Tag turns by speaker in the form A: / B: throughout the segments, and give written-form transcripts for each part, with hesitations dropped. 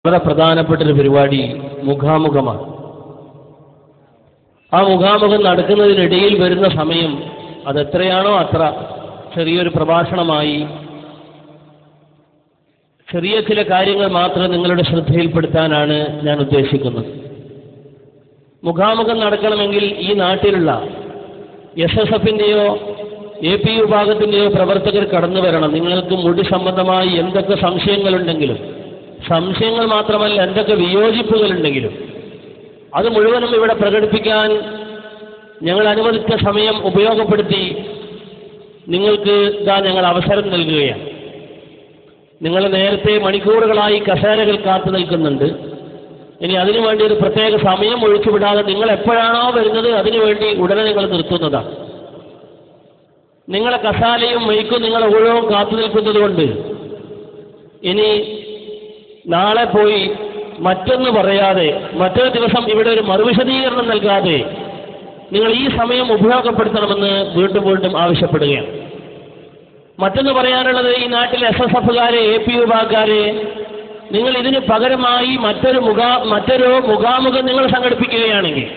A: വളരെ പ്രധാനപ്പെട്ടൊരു പരിപാടി മുഖാമുഖമാണ്. ആ മുഖാമുഖം നടക്കുന്നതിനിടയിൽ വരുന്ന സമയം അതെത്രയാണോ അത്ര ചെറിയൊരു പ്രഭാഷണമായി ചെറിയ ചില കാര്യങ്ങൾ മാത്രം നിങ്ങളുടെ ശ്രദ്ധയിൽപ്പെടുത്താനാണ് ഞാൻ ഉദ്ദേശിക്കുന്നത്. മുഖാമുഖം നടക്കണമെങ്കിൽ ഈ നാട്ടിലുള്ള SSFന്റെയോ AP വിഭാഗത്തിൻ്റെയോ പ്രവർത്തകർ കടന്നു വരണം. നിങ്ങൾക്ക് മുടി സംബന്ധമായി എന്തൊക്കെ സംശയങ്ങളുണ്ടെങ്കിലും, സംശയങ്ങൾ മാത്രമല്ല എന്തൊക്കെ വിയോജിപ്പുകളുണ്ടെങ്കിലും അത് മുഴുവനും ഇവിടെ പ്രകടിപ്പിക്കാൻ ഞങ്ങൾ അനുവദിച്ച സമയം ഉപയോഗപ്പെടുത്തി നിങ്ങൾക്ക് ഞങ്ങൾ അവസരം നൽകുകയാണ്. നിങ്ങൾ നേരത്തെ മണിക്കൂറുകളായി കസേരകൾ കാത്തു നിൽക്കുന്നുണ്ട്. ഇനി അതിനുവേണ്ടി ഒരു പ്രത്യേക സമയം ഒഴിച്ചുവിടാതെ നിങ്ങൾ എപ്പോഴാണോ വരുന്നത് അതിനുവേണ്ടി ഉടനെ നിങ്ങൾ നിർത്തുന്നതാണ്. നിങ്ങളെ കസാലയും മൈക്കും നിങ്ങളെ ഊഴവും കാത്തു നിൽക്കുന്നത് കൊണ്ട് ഇനി നാളെ പോയി മറ്റൊന്ന് പറയാതെ മറ്റൊരു ദിവസം ഇവിടെ ഒരു മറുവിശദീകരണം നൽകാതെ നിങ്ങൾ ഈ സമയം ഉപയോഗപ്പെടുത്തണമെന്ന് വീണ്ടും വീണ്ടും ആവശ്യപ്പെടുകയാണ്. മറ്റൊന്ന് പറയാനുള്ളത്, ഈ നാട്ടിലെ SSFകാരെ AP വിഭാഗക്കാരെ നിങ്ങൾ ഇതിന് പകരമായി മറ്റൊരു മുഖാമുഖം നിങ്ങൾ സംഘടിപ്പിക്കുകയാണെങ്കിൽ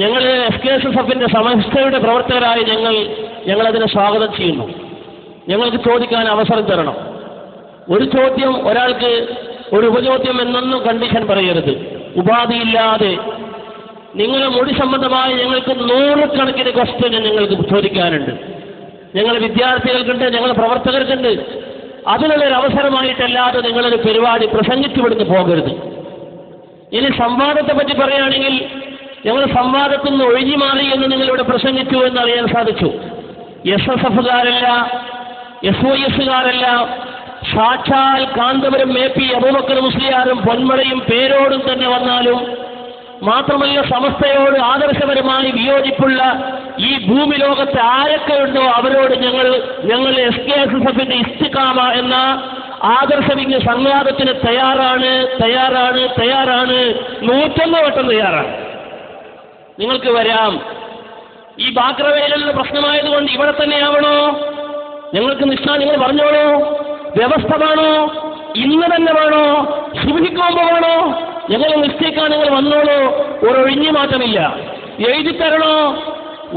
A: ഞങ്ങൾ SKSSFന്റെ സമസ്തയുടെ പ്രവർത്തകരായ ഞങ്ങളതിനെ സ്വാഗതം ചെയ്യുന്നു. ഞങ്ങൾക്ക് ചോദിക്കാൻ അവസരം തരണം. ഒരു ചോദ്യം ഒരാൾക്ക് ഒരു ഉപചോദ്യം എന്നൊന്നും കണ്ടീഷൻ പറയരുത്. ഉപാധിയില്ലാതെ നിങ്ങളെ മുടി സംബന്ധമായി ഞങ്ങൾക്ക് 100 കണക്കിന് ക്വസ്റ്റ്യൻ ഞങ്ങൾക്ക് ചോദിക്കാനുണ്ട്. ഞങ്ങൾ വിദ്യാർത്ഥികൾക്കുണ്ട്, ഞങ്ങൾ പ്രവർത്തകർക്കുണ്ട്. അതിനുള്ളൊരു അവസരമായിട്ടല്ലാതെ നിങ്ങളൊരു പരിപാടി പ്രസംഗിച്ചു വിടുന്ന് പോകരുത്. ഇനി സംവാദത്തെ പറ്റി പറയുകയാണെങ്കിൽ ഞങ്ങൾ സംവാദത്തിൽ നിന്ന് ഒഴിഞ്ഞു മാറി എന്ന് നിങ്ങളിവിടെ പ്രസംഗിച്ചു എന്നറിയാൻ സാധിച്ചു. SSFകാരല്ല, SYSകാരല്ല, സാക്ഷാൽ കാന്തപുരം AP അബൂബക്കർ മുസ്ലിയാരും പൊന്മളയും പേരോടും തന്നെ വന്നാലും മാത്രമല്ല സമസ്തയോട് ആദർശപരമായി വിയോജിപ്പുള്ള ഈ ഭൂമി ലോകത്ത് ആരൊക്കെയുണ്ടോ അവരോട് ഞങ്ങൾ SKSSFന്റെ ഇസ്തിഖാമ എന്ന ആദർശവിജ്ഞ സംവാദത്തിന് തയ്യാറാണ്. 101 വട്ടം തയ്യാറാണ്. നിങ്ങൾക്ക് വരാം. ഈ ബാക്രവേലുള്ള പ്രശ്നമായതുകൊണ്ട് ഇവിടെ തന്നെയാവണോ? ഞങ്ങൾക്ക് നിങ്ങൾ പറഞ്ഞോളൂ. വ്യവസ്ഥ വേണോ? ഇന്ന് തന്നെ വേണോ? സുബഹിക്കുമ്പോ വേണോ? ഞങ്ങൾ നിശ്ചയിക്കാൻ നിങ്ങൾ വന്നോളൂ. ഒരൊഴിഞ്ഞു മാറ്റമില്ല. എഴുതിത്തരണോ?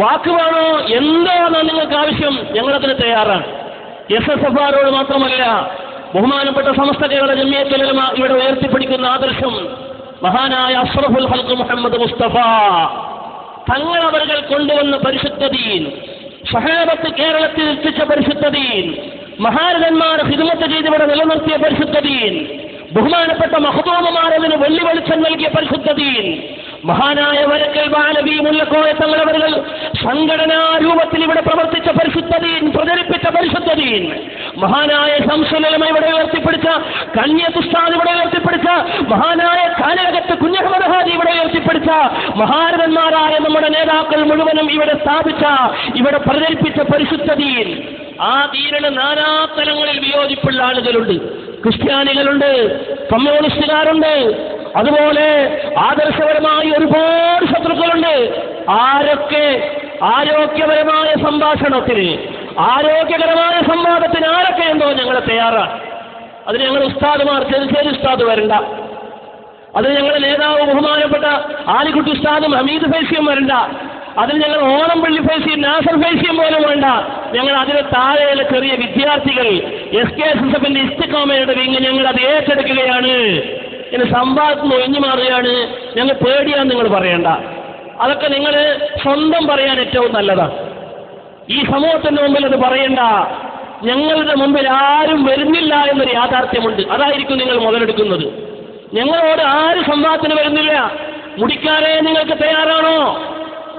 A: വാക്ക് വേണോ? എന്താണോ നിങ്ങൾക്ക് ആവശ്യം? ഞങ്ങളതിന് തയ്യാറാണ്. SSFകാരോട് മാത്രമല്ല, ബഹുമാനപ്പെട്ട സമസ്ത കേരള ജമിയത്തുൽ ഉലമ ഇവിടെ ഉയർത്തിപ്പിടിക്കുന്ന ആദർശം മഹാനായ അഷ്റഫുൽ ഖൽഖ് മുഹമ്മദ് മുസ്തഫ തങ്ങൾ അവர்கள் കൊണ്ടുവന്ന പരിശുദ്ധ ദീൻ, സ്വഹാബത്ത് കേരളത്തിൽ എത്തിച്ച പരിശുദ്ധ ദീൻ, മഹാരഥന്മാർ ഖിദ്മത്ത് ചെയ്ത് ഇവിടെ നിലനിർത്തിയ പരിശുദ്ധ ദീൻ, ബഹുമാനപ്പെട്ട മഖ്ദൂമമാർ അതിന് വെള്ളി വെളിച്ചം നൽകിയ പരിശുദ്ധ ദീൻ, മഹാനായ വരക്കൽ ബാലബി മുല്ലക്കോയ തങ്ങളവர்கள் സംഘടനാ രൂപത്തിൽ ഇവിടെ പ്രവർത്തിച്ച പരിശുദ്ധ ദീൻ, പ്രചരിപ്പിച്ച പരിശുദ്ധ ദീൻ, മഹാനായ ശംസുൽ ഉലമ ഇവിടെ ഉയർത്തിപ്പിടിച്ച, കന്യത്ത് ഉസ്താദ് ഇവിടെ ഉയർത്തിപ്പിടിച്ച, മഹാനായ കാനകത്ത് കുഞ്ഞഹമ്മദ് ഹാജി ഇവിടെ ഉയർത്തിപ്പിടിച്ച, മഹാരഥന്മാരായ നമ്മുടെ നേതാക്കൾ മുഴുവനും ഇവിടെ സ്ഥാപിച്ച, ഇവിടെ പ്രചരിപ്പിച്ച പരിശുദ്ധ ദീൻ. ആ ദീനിന് നാനാതലങ്ങളിൽ വിയോജിപ്പുള്ള ആളുകളുണ്ട്. ക്രിസ്ത്യാനികളുണ്ട്, കമ്മ്യൂണിസ്റ്റുകാരുണ്ട്, അതുപോലെ ആദർശപരമായി ഒരുപാട് ശത്രുക്കളുണ്ട്. ആരൊക്കെ ആരോഗ്യപരമായ സംഭാഷണത്തിന്, ആരോഗ്യകരമായ സംവാദത്തിന് ആരൊക്കെ ഉണ്ടോ ഞങ്ങൾ തയ്യാറാണ്. അതിന് ഞങ്ങൾ ഉസ്താദുമാർ, ചെറുശ്ശേരി ഉസ്താദ് വരണ്ട. അതിന് ഞങ്ങളുടെ നേതാവ് ബഹുമാനപ്പെട്ട ആലിക്കുട്ടി ഉസ്താദും ഹമീദ് ഫൈസിയും വരണ്ട. അതിന് ഞങ്ങൾ ഓണംപള്ളി ഫൈസിയും നാസർ ഫൈസിയും പോലും വേണ്ട. ഞങ്ങൾ അതിന് താഴെയുള്ള ചെറിയ വിദ്യാർത്ഥികൾ SKSSFന്റെ ഇസ്തിഖാമയുടെ വിങ് ഞങ്ങൾ അത് ഏറ്റെടുക്കുകയാണ്. ഇനി സംവാദത്തിന് ഒഴിഞ്ഞു മാറുകയാണ്, ഞങ്ങൾ പേടിയാന്ന് നിങ്ങൾ പറയണ്ട. അതൊക്കെ നിങ്ങൾ സ്വന്തം പറയാൻ ഏറ്റവും നല്ലതാണ്. ഈ സമൂഹത്തിന്റെ മുമ്പിൽ അത് പറയണ്ട. ഞങ്ങളുടെ മുമ്പിൽ ആരും വരുന്നില്ല എന്നൊരു യാഥാർത്ഥ്യമുണ്ട്. അതായിരിക്കും നിങ്ങൾ മുതലെടുക്കുന്നത്. ഞങ്ങളോട് ആരും സംവാദത്തിന് വരുന്നില്ല. മുടിക്കാരെ നിങ്ങൾക്ക് തയ്യാറാണോ?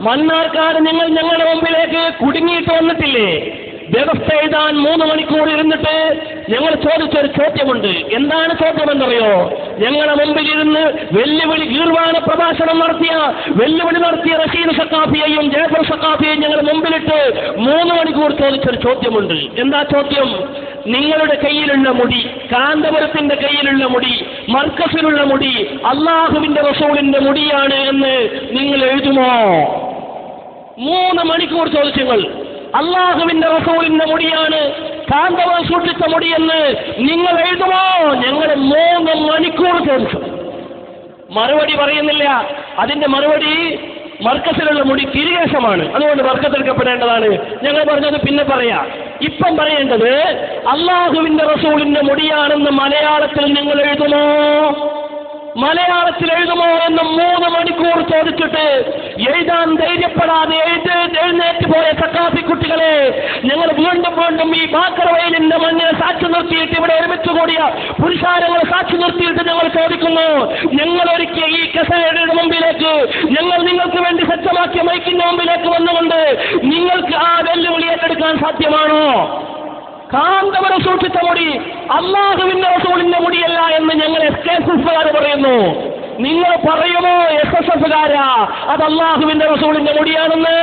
A: മണ്ണാർക്കാട് നിങ്ങൾ ഞങ്ങളുടെ മുമ്പിലേക്ക് കുടുങ്ങിയിട്ട് വന്നിട്ടില്ലേ? വ്യവസ്ഥ എഴുതാൻ 3 മണിക്കൂർ ഇരുന്നിട്ട് ഞങ്ങൾ ചോദിച്ചൊരു ചോദ്യമുണ്ട്. എന്താണ് ചോദ്യമെന്നറിയോ? ഞങ്ങളുടെ മുമ്പിൽ ഇരുന്ന് ഗീർവാണ പ്രഭാഷണം വെല്ലുവിളി നടത്തിയ റഷീദ് സഖാഫിയെയും ജാഫർ സഖാഫിയെയും ഞങ്ങളുടെ മുമ്പിലിട്ട് 3 മണിക്കൂർ ചോദിച്ചൊരു ചോദ്യമുണ്ട്. എന്താ ചോദ്യം? നിങ്ങളുടെ കയ്യിലുള്ള മുടി, കാന്തപുരത്തിന്റെ കയ്യിലുള്ള മുടി, മർക്കസിലുള്ള മുടി അള്ളാഹുവിന്റെ റസൂലിന്റെ മുടിയാണ് എന്ന് നിങ്ങൾ എഴുതുമോ? 3 മണിക്കൂർ ചോദിച്ചങ്ങൾ. അള്ളാഹുവിന്റെ റസൂലിന്റെ മുടിയാണ് കാന്തവൻ സൂക്ഷിച്ച മുടിയെന്ന് നിങ്ങൾ എഴുതുമോ? ഞങ്ങൾ 3 മണിക്കൂർ ചോദിച്ചു. മറുപടി പറയുന്നില്ല. അതിന്റെ മറുപടി മർക്കസിലുള്ള മുടി കിരീശമാണ്, അതുകൊണ്ട് മർക്കത്തെടുക്കപ്പെടേണ്ടതാണ്. ഞങ്ങൾ പറഞ്ഞത് പിന്നെ പറയാം. ഇപ്പം പറയേണ്ടത് അള്ളാഹുവിന്റെ റസൂലിന്റെ മുടിയാണെന്ന് മലയാളത്തിൽ നിങ്ങൾ എഴുതുമോ? മലയാളത്തിൽ എഴുതുമോ എന്ന് 3 മണിക്കൂർ ചോദിച്ചിട്ട് എഴുതാൻ ധൈര്യപ്പെടാതെ എഴുന്നേറ്റ് പോയ സക്കാഫി കുട്ടികളെ ഞങ്ങൾ വീണ്ടും ഈ ബാക്കറവയലിന്റെ മണ്ണിനെ സാക്ഷി നിർത്തിയിട്ട് ഇവിടെ ഒരുമിച്ച് കൂടിയ പുരുഷാരങ്ങളെ സാക്ഷി നിർത്തിയിട്ട് ഞങ്ങൾ ചോദിക്കുന്നു, ഞങ്ങൾ ഒരുക്കിയ ഈ കസേരയുടെ മുമ്പിലേക്ക്, ഞങ്ങൾ നിങ്ങൾക്ക് വേണ്ടി സജ്ജമാക്കിയ മൈക്കിന്റെ മുമ്പിലേക്ക് വന്നുകൊണ്ട് നിങ്ങൾക്ക് ആ വെല്ലുവിളി ഏറ്റെടുക്കാൻ സാധ്യമാണോ? കാന്തവനെ സൂക്ഷിച്ച മുടി അള്ളാഹുവിന്റെ റസൂലിന്റെ മുടിയല്ല എന്ന് ഞങ്ങൾ SKSകാർ പറയുന്നു. നിങ്ങൾ പറയുമോ SSFകാരാ അത് അള്ളാഹുവിന്റെ റസൂലിന്റെ മുടിയാണെന്ന്?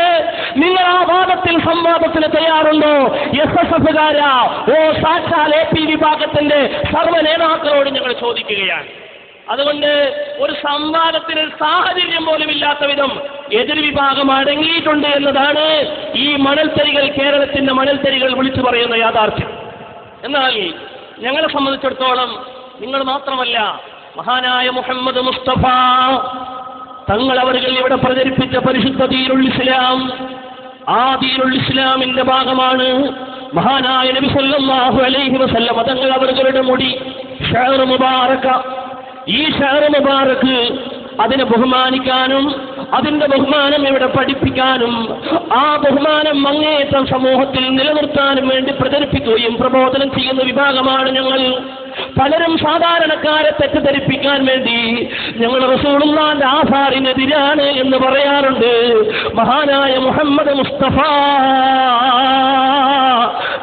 A: നിങ്ങൾ ആ വാദത്തിൽ സംവാദത്തിന് തയ്യാറുണ്ടോ SSFകാരാ? ഓ സാക്ഷാൽ AP വിഭാഗത്തിന്റെ സർവ്വ നേതാക്കളോട് ഞങ്ങൾ ചോദിക്കുകയാണ്. അതുകൊണ്ട് ഒരു സംവാദത്തിന് സാഹചര്യം പോലും ഇല്ലാത്ത വിധം എതിർ വിഭാഗം അടങ്ങിയിട്ടുണ്ട് എന്നതാണ് ഈ മണൽത്തരികൾ, കേരളത്തിന്റെ മണൽത്തരികൾ വിളിച്ചു പറയുന്ന യാഥാർത്ഥ്യം. എന്നാൽ ഞങ്ങളെ സംബന്ധിച്ചിടത്തോളം നിങ്ങൾ മാത്രമല്ല, മഹാനായ മുഹമ്മദ് മുസ്തഫ തങ്ങൾ അവர்கள் ഇവിടെ പ്രചരിപ്പിച്ച പരിശുദ്ധ ദീനുൽ ഇസ്ലാം, ആ ദീനുൽ ഇസ്ലാമിന്റെ ഭാഗമാണ് മഹാനായ നബി സല്ലല്ലാഹു അലൈഹി വസല്ലം തങ്ങൾ അവരുടെ മുടി ഷഅർ മുബാറക. ഈ ഷഅർ മുബാറക് അതിനെ ബഹുമാനിക്കാനും അതിന്റെ ബഹുമാനം ഇവിടെ പഠിപ്പിക്കാനും ആ ബഹുമാനം അങ്ങേയറ്റം സമൂഹത്തിൽ നിലനിർത്താനും വേണ്ടി പ്രചരിപ്പിക്കുകയും പ്രബോധനം ചെയ്യുന്ന വിഭാഗമാണ് ഞങ്ങൾ. പലരും സാധാരണക്കാരെ തെറ്റിദ്ധരിപ്പിക്കാൻ വേണ്ടി ഞങ്ങൾ റസൂലുള്ളാഹിന്റെ ആസാറിനെതിരാണ് എന്ന് പറയാറുണ്ട്. മഹാനായ മുഹമ്മദ് മുസ്തഫ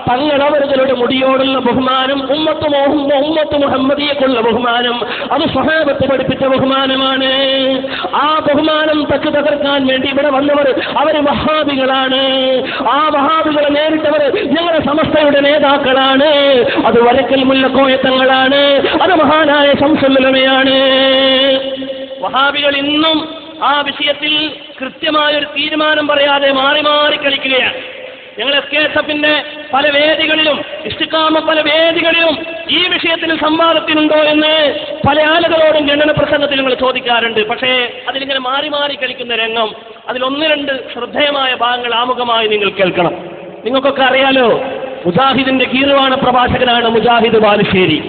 A: തങ്ങൾ അവരുടെ മുടിയോടുള്ള ബഹുമാനം, ഉമ്മത്ത് മുഹമ്മദിയക്കുള്ള ബഹുമാനം, അത് സ്വഹാബത്ത് പഠിപ്പിച്ച ബഹുമാനമാണ്. ആ ബഹുമാനം തകർക്കാൻ വേണ്ടി ഇവിടെ വന്നവർ അവര് വഹാബികളാണ്. ആ വഹാബികളെ നേരിട്ടവർ ഞങ്ങളുടെ സമസ്തയുടെ നേതാക്കളാണ്. അത് വരക്കൽ മുല്ലക്കോയ തങ്ങളാണ്, അത് മഹാനായ ശംസുൽ ഉലമയാണ്. വഹാബികൾ ഇന്നും ആ വിഷയത്തിൽ കൃത്യമായൊരു തീരുമാനം പറയാതെ മാറി മാറി കളിക്കുകയാണ്. ഞങ്ങൾ SKSFന്റെ പല വേദികളിലും ഇസ്തിഖാമ പല വേദികളിലും ഈ വിഷയത്തിൽ സംവാദത്തിനുണ്ടോ എന്ന് പല ആളുകളോടും ഖണ്ഡന പ്രസംഗത്തിൽ ഞങ്ങൾ ചോദിക്കാറുണ്ട്. പക്ഷേ അതിലിങ്ങനെ മാറി മാറി കളിക്കുന്ന രംഗം, അതിൽ 1-2 ശ്രദ്ധേയമായ ഭാഗങ്ങൾ ആമുഖമായി നിങ്ങൾ കേൾക്കണം. നിങ്ങൾക്കൊക്കെ അറിയാലോ, മുജാഹിദിന്റെ കീർവാണ പ്രഭാഷകനാണ് മുജാഹിദ് ബാലുശ്ശേരി.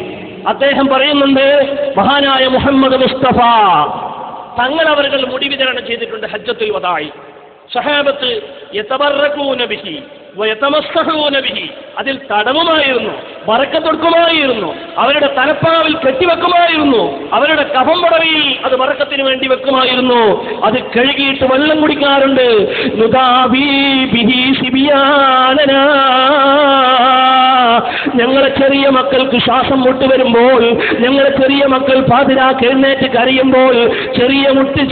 A: അദ്ദേഹം പറയുന്നുണ്ട്, മഹാനായ മുഹമ്മദ് മുസ്തഫ തങ്ങൾ അവர்கள் മുടി വിതരണം ചെയ്തിട്ടുണ്ട് ഹജ്ജത്തുൽ വദാഇ. സഹാബത്ത് യതബറകൂന ബിഹി വയതമസ്സഹൂന ബിഹി, അതിൽ തടവുമായിരുന്നു, ബറക്കത്തൊടുക്കുമായിരുന്നു, അവരുടെ തലപ്പാവിൽ കെട്ടിവെക്കുമായിരുന്നു, അവരുടെ കഫം പടവിയിൽ അത് ബറക്കത്തിന് വേണ്ടി വെക്കുമായിരുന്നു. അത് കഴുകിയിട്ട് വെള്ളം കുടിക്കാറുണ്ട്. നുദാബി ബിഹി സിബിയാനനാ, ഞങ്ങളെ ചെറിയ മക്കൾക്ക് ശ്വാസം മുട്ട് വരുമ്പോൾ, ഞങ്ങളെ ചെറിയ മക്കൾ പാതിരാക്ക് എഴുന്നേറ്റ് കരയുമ്പോൾ,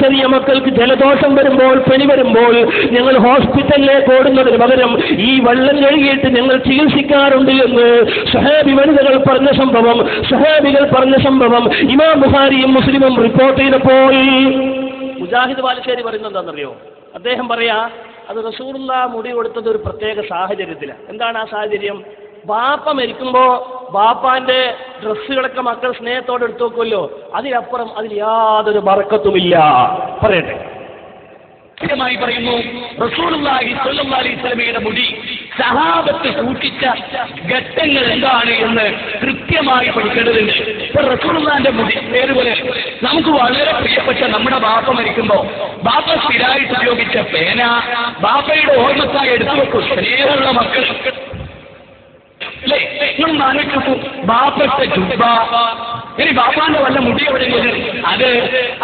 A: ചെറിയ മക്കൾക്ക് ജലദോഷം വരുമ്പോൾ, പനി വരുമ്പോൾ ഞങ്ങൾ ഹോസ്പിറ്റലിലേക്ക് ഓടുന്നതിന് പകരം ഈ വെള്ളം കഴുകിയിട്ട് ഞങ്ങൾ ചികിത്സിക്കാറുണ്ട് എന്ന് സഹാബികൾ പറഞ്ഞ സംഭവം ഇമാം ബുഖാരിയും മുസ്ലിമും റിപ്പോർട്ട് ചെയ്തപ്പോൾ മുജാഹിദ് ബാലുശ്ശേരി പറയുന്നത് എന്താണെന്നറിയോ? അദ്ദേഹം പറയാ, അത് റസൂലുള്ളാഹി മുടി കൊടുത്തത് ഒരു പ്രത്യേക സാഹചര്യത്തിലാണ്. എന്താണ് ആ സാഹചര്യം? ബാപ്പ മരിക്കുമ്പോ ബാപ്പാന്റെ ഡ്രസ്സുകളൊക്കെ മക്കൾ സ്നേഹത്തോടെ എടുത്തു വെക്കുമല്ലോ, അതിനപ്പുറം അതിൽ യാതൊരു ബറക്കത്തുമില്ല. പറയട്ടെ,
B: കൃത്യമായി പറയുന്നു, റസൂലുള്ളാഹി സ്വല്ലല്ലാഹു അലൈഹി വസല്ലമയുടെ മുടി സഹാബത്ത് സൂക്ഷിച്ച ഘട്ടങ്ങൾ എന്താണ് എന്ന് കൃത്യമായി പഠിക്കേണ്ടതുണ്ട്. ഇപ്പൊ റസൂലുള്ളാഹിന്റെ മുടി പേരുപോലെ നമുക്ക് വളരെ പ്രിയപ്പെട്ട നമ്മുടെ ബാപ്പ മരിക്കുമ്പോ ബാപ്പ സ്ഥിരമായിട്ട് ഉപയോഗിച്ച പേന, ബാപ്പയുടെ ഓർമ്മക്കായി എടുത്തു വെക്കും. സ്നേഹമുള്ള മക്കൾ അല്ലേ, നിങ്ങൾ ആലോചിച്ചു, ബാപ്പത്തെ ജുബ്ബ, ഇനി ബാപ്പാന്റെ വല്ല മുടി എവിടെയെങ്കിലും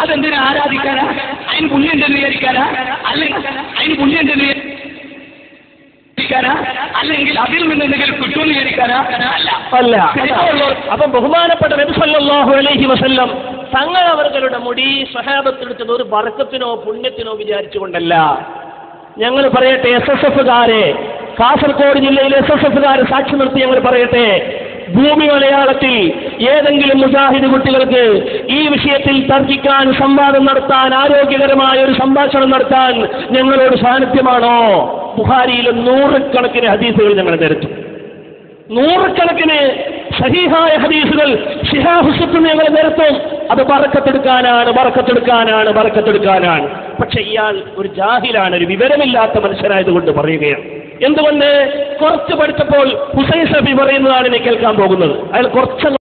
B: അതെന്തിനാ ആരാധിക്കാനാ? അതിന് പുണ്യം വിചാരിക്കാനാ? അല്ലെങ്കിൽ അതിന് പുണ്യം വിചാരിക്കാനാ? അല്ലെങ്കിൽ അതിൽ നിന്ന് എന്തെങ്കിലും കിട്ടുമെന്ന് വിചാരിക്കാനാ?
A: അല്ല. അപ്പം ബഹുമാനപ്പെട്ട നബി സല്ലല്ലാഹു അലൈഹി വസല്ലം തങ്ങൾ അവരുടെ മുടി സ്വഹാബത്തെടുത്തത് ഒരു ബർക്കത്തിനോ പുണ്യത്തിനോ വിചാരിച്ചുകൊണ്ടല്ല. ഞങ്ങൾ പറയട്ടെ, SSFകാരെ, കാസർഗോഡ് ജില്ലയിലെ SSFകാരെ സാക്ഷി നിർത്തി ഞങ്ങൾ പറയട്ടെ, ഭൂമി മലയാളത്തിൽ ഏതെങ്കിലും മുജാഹിദ് കുട്ടികൾക്ക് ഈ വിഷയത്തിൽ തർക്കിക്കാൻ, സംവാദം നടത്താൻ, ആരോഗ്യകരമായ ഒരു സംഭാഷണം നടത്താൻ ഞങ്ങളോട് സാന്നിധ്യമാണോ? ബുഖാരിയിലെ 100 കണക്കിന് ഹദീസുകൾ ഞങ്ങൾ നിരത്തും. നൂറുകണക്കിന് സഹീഹായ ഹദീസുകൾ ശിഹാബുസുത്ത് ഞങ്ങൾ നിരത്തും. അത് ബറക്കത്തെടുക്കാനാണ്. പക്ഷെ ഇയാൾ ഒരു ജാഹിലാണ്, ഒരു വിവരമില്ലാത്ത മനുഷ്യനായതുകൊണ്ട് പറയുകയാണ്. എന്തുകൊണ്ട്? കുറച്ച് പഠിച്ചപ്പോൾ ഹുസൈൻ സഫി പറയുന്നതാണ് ഇനി കേൾക്കാൻ പോകുന്നത്. അയാൾ കുറച്ച്